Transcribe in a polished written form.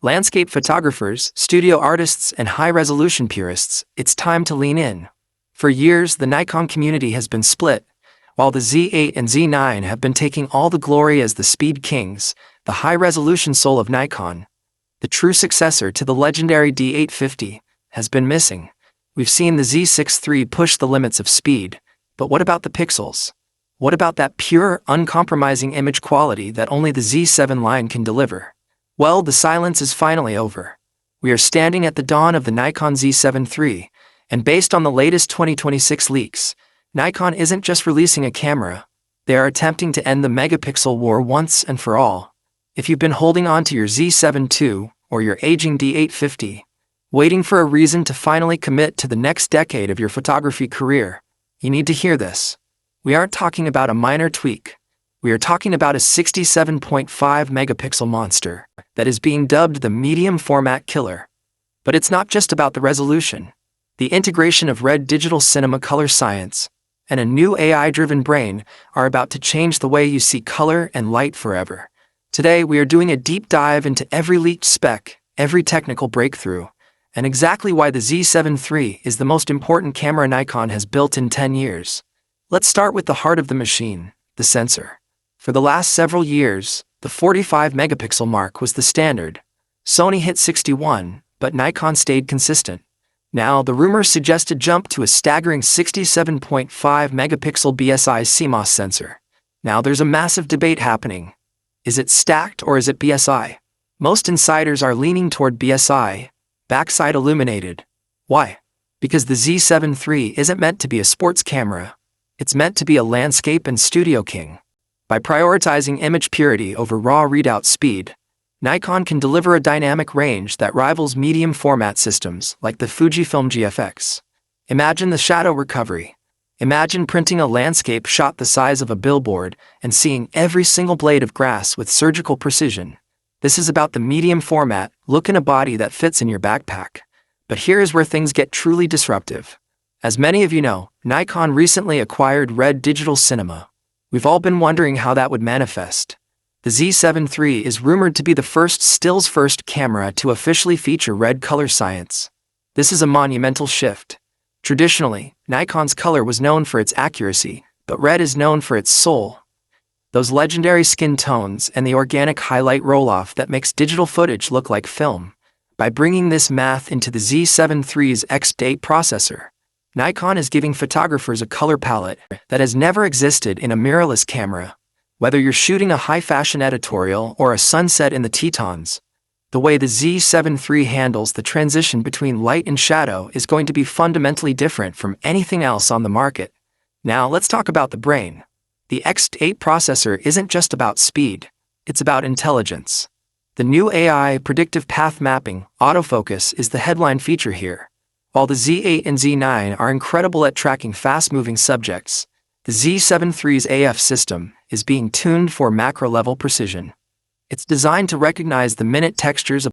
Landscape photographers, studio artists, and high-resolution purists, it's time to lean in. For years, the Nikon community has been split. While the Z8 and Z9 have been taking all the glory as the speed kings, the high-resolution soul of Nikon, the true successor to the legendary D850, has been missing. We've seen the Z6 III push the limits of speed, but what about the pixels? What about that pure, uncompromising image quality that only the Z7 line can deliver? Well, the silence is finally over. We are standing at the dawn of the Nikon Z7 III, and based on the latest 2026 leaks, Nikon isn't just releasing a camera, they are attempting to end the megapixel war once and for all. If you've been holding on to your Z7 II or your aging D850, waiting for a reason to finally commit to the next decade of your photography career, you need to hear this. We aren't talking about a minor tweak. We are talking about a 67.5 megapixel monster that is being dubbed the medium format killer. But it's not just about the resolution. The integration of red digital cinema color science and a new AI-driven brain are about to change the way you see color and light forever. Today, we are doing a deep dive into every leaked spec, every technical breakthrough, and exactly why the Z7 III is the most important camera Nikon has built in 10 years. Let's start with the heart of the machine, the sensor. For the last several years, the 45 megapixel mark was the standard. Sony hit 61, but Nikon stayed consistent. Now, the rumors suggest a jump to a staggering 67.5 megapixel BSI CMOS sensor. Now, there's a massive debate happening. Is it stacked or is it BSI? Most insiders are leaning toward BSI, backside illuminated. Why? Because the Z7 III isn't meant to be a sports camera. It's meant to be a landscape and studio king. By prioritizing image purity over raw readout speed, Nikon can deliver a dynamic range that rivals medium format systems like the Fujifilm GFX. Imagine the shadow recovery. Imagine printing a landscape shot the size of a billboard and seeing every single blade of grass with surgical precision. This is about the medium format, look in a body that fits in your backpack. But here is where things get truly disruptive. As many of you know, Nikon recently acquired Red Digital Cinema. We've all been wondering how that would manifest. The Z7 III is rumored to be the first stills-first camera to officially feature red color science. This is a monumental shift. Traditionally, Nikon's color was known for its accuracy, but red is known for its soul. Those legendary skin tones and the organic highlight roll-off that makes digital footage look like film. By bringing this math into the Z7 III's EXPEED processor, Nikon is giving photographers a color palette that has never existed in a mirrorless camera. Whether you're shooting a high-fashion editorial or a sunset in the Tetons, the way the Z7 III handles the transition between light and shadow is going to be fundamentally different from anything else on the market. Now let's talk about the brain. The EXPEED processor isn't just about speed, it's about intelligence. The new AI predictive path mapping, autofocus, is the headline feature here. While the Z8 and Z9 are incredible at tracking fast-moving subjects, the Z7 III's AF system is being tuned for macro-level precision. It's designed to recognize the minute textures of